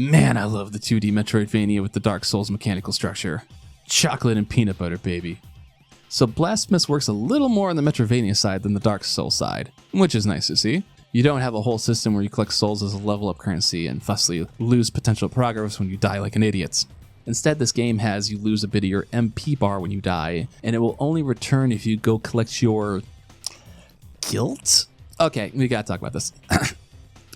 Man, I love the 2D Metroidvania with the Dark Souls mechanical structure. Chocolate and peanut butter, baby. So Blasphemous works a little more on the Metroidvania side than the Dark Souls side, which is nice to see. You don't have a whole system where you collect souls as a level up currency and thusly lose potential progress when you die like an idiot. Instead, this game has you lose a bit of your MP bar when you die, and it will only return if you go collect your... guilt? Okay, we gotta talk about this.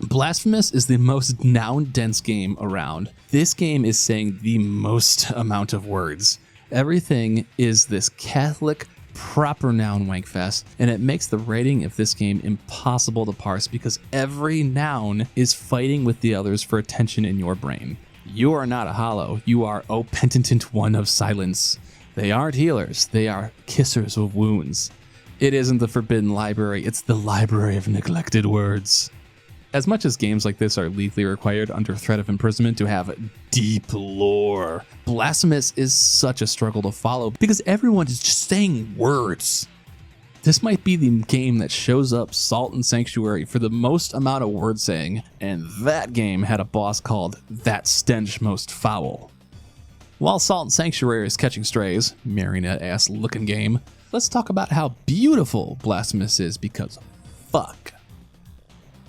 Blasphemous is the most noun-dense game around. This game is saying the most amount of words. Everything is this Catholic proper noun wankfest, and it makes the writing of this game impossible to parse because every noun is fighting with the others for attention in your brain. You are not a hollow. You are, O penitent one of silence. They aren't healers. They are kissers of wounds. It isn't the forbidden library. It's the library of neglected words. As much as games like this are legally required under threat of imprisonment to have deep lore, Blasphemous is such a struggle to follow because everyone is just saying words. This might be the game that shows up Salt and Sanctuary for the most amount of word saying, and that game had a boss called That Stench Most Foul. While Salt and Sanctuary is catching strays, marionette-ass looking game, let's talk about how beautiful Blasphemous is because fuck.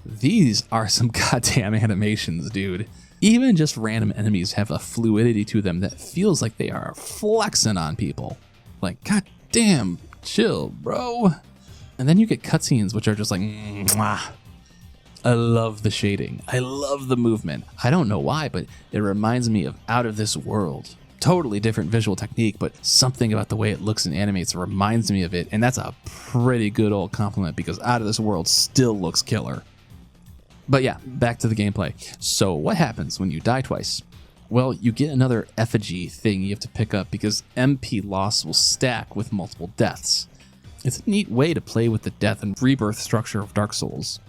These are some goddamn animations, dude. Even just random enemies have a fluidity to them that feels like they are flexing on people. Like, goddamn, chill, bro. And then you get cutscenes which are just like, mwah. I love the shading. I love the movement. I don't know why, but it reminds me of Out of This World. Totally different visual technique, but something about the way it looks and animates reminds me of it, and that's a pretty good old compliment because Out of This World still looks killer. But yeah, back to the gameplay. So what happens when you die twice? Well, you get another effigy thing you have to pick up because MP loss will stack with multiple deaths. It's a neat way to play with the death and rebirth structure of Dark Souls.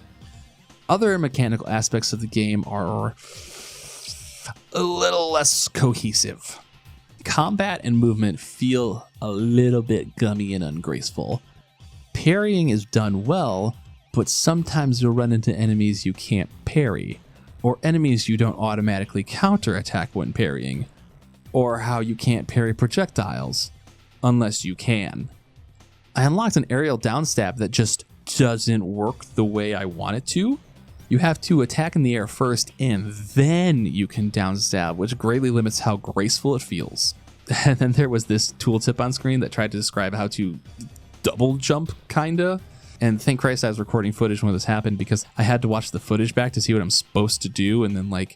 Other mechanical aspects of the game are a little less cohesive. Combat and movement feel a little bit gummy and ungraceful. Parrying is done well, but sometimes you'll run into enemies you can't parry, or enemies you don't automatically counterattack when parrying, or how you can't parry projectiles, unless you can. I unlocked an aerial downstab that just doesn't work the way I want it to. You have to attack in the air first, and then you can downstab, which greatly limits how graceful it feels. And then there was this tooltip on screen that tried to describe how to double jump, kinda. And thank Christ I was recording footage when this happened because I had to watch the footage back to see what I'm supposed to do, and then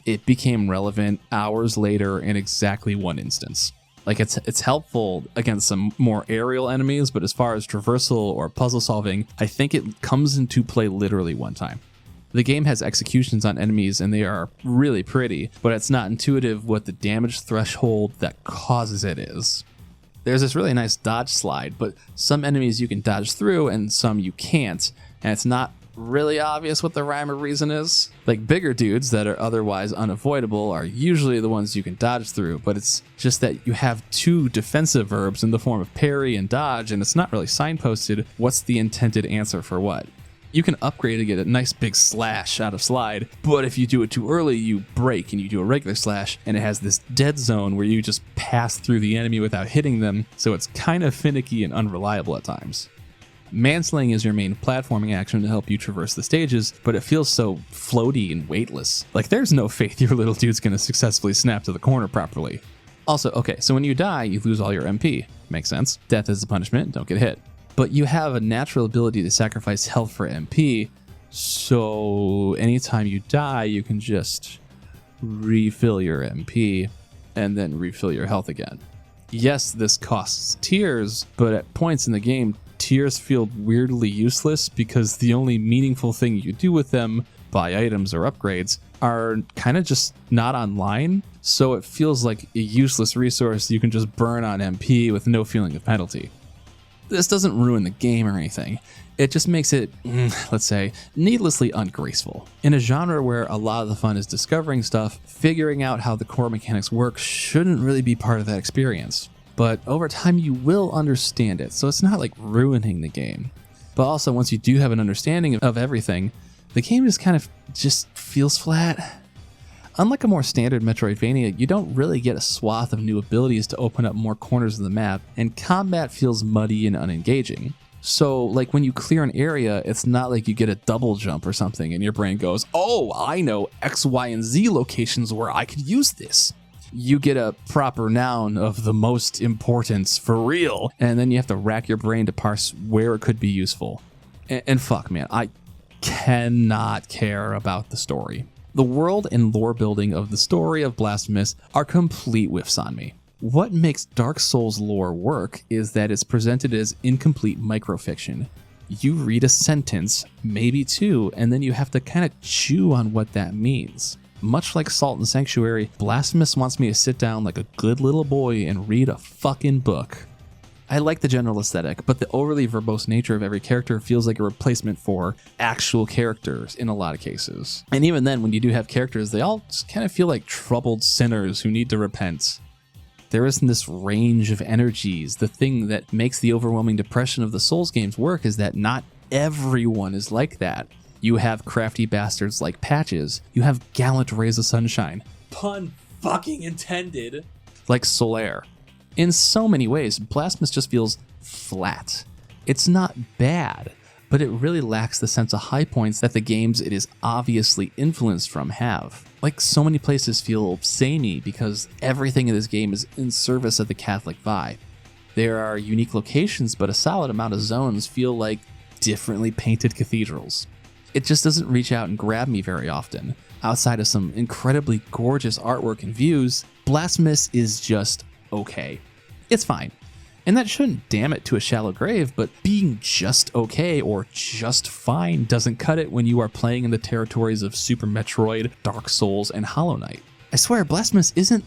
it became relevant hours later in exactly one instance. It's helpful against some more aerial enemies, but as far as traversal or puzzle solving, I think it comes into play literally one time. The game has executions on enemies and they are really pretty, but it's not intuitive what the damage threshold that causes it is. There's this really nice dodge slide, but some enemies you can dodge through and some you can't, and it's not really obvious what the rhyme or reason is. Like bigger dudes that are otherwise unavoidable are usually the ones you can dodge through, but it's just that you have two defensive verbs in the form of parry and dodge, and it's not really signposted what's the intended answer for what. You can upgrade to get a nice big slash out of slide, but if you do it too early, you break and you do a regular slash, and it has this dead zone where you just pass through the enemy without hitting them, so it's kind of finicky and unreliable at times. Manslaying is your main platforming action to help you traverse the stages, but it feels so floaty and weightless. Like there's no faith your little dude's gonna successfully snap to the corner properly. Also, okay, so when you die, you lose all your MP. Makes sense. Death is a punishment, don't get hit. But you have a natural ability to sacrifice health for MP, so anytime you die, you can just refill your MP and then refill your health again. Yes, this costs tears, but at points in the game, tears feel weirdly useless because the only meaningful thing you do with them, buy items or upgrades, are kind of just not online, so it feels like a useless resource you can just burn on MP with no feeling of penalty. This doesn't ruin the game or anything. It just makes it, let's say, needlessly ungraceful. In a genre where a lot of the fun is discovering stuff, figuring out how the core mechanics work shouldn't really be part of that experience. But over time you will understand it, so it's not like ruining the game. But also once you do have an understanding of everything, the game just kind of just feels flat. Unlike a more standard Metroidvania, you don't really get a swath of new abilities to open up more corners of the map, and combat feels muddy and unengaging. So, like when you clear an area, it's not like you get a double jump or something and your brain goes, oh, I know X, Y, and Z locations where I could use this. You get a proper noun of the most importance for real, and then you have to rack your brain to parse where it could be useful. And fuck, man, I cannot care about the story. The world and lore building of the story of Blasphemous are complete whiffs on me. What makes Dark Souls lore work is that it's presented as incomplete microfiction. You read a sentence, maybe two, and then you have to kind of chew on what that means. Much like Salt and Sanctuary, Blasphemous wants me to sit down like a good little boy and read a fucking book. I like the general aesthetic, but the overly verbose nature of every character feels like a replacement for actual characters in a lot of cases. And even then, when you do have characters, they all just kind of feel like troubled sinners who need to repent. There isn't this range of energies. The thing that makes the overwhelming depression of the Souls games work is that not everyone is like that. You have crafty bastards like Patches. You have gallant rays of sunshine. Pun fucking intended. Like Solaire. In so many ways, Blasphemous just feels flat. It's not bad, but it really lacks the sense of high points that the games it is obviously influenced from have. Like so many places feel samey because everything in this game is in service of the Catholic vibe. There are unique locations, but a solid amount of zones feel like differently painted cathedrals. It just doesn't reach out and grab me very often. Outside of some incredibly gorgeous artwork and views, Blasphemous is just okay. It's fine. And that shouldn't damn it to a shallow grave, but being just okay or just fine doesn't cut it when you are playing in the territories of Super Metroid, Dark Souls, and Hollow Knight. I swear, Blasphemous isn't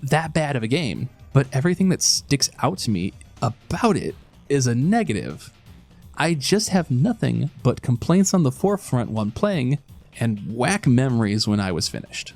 that bad of a game, but everything that sticks out to me about it is a negative. I just have nothing but complaints on the forefront when playing and whack memories when I was finished.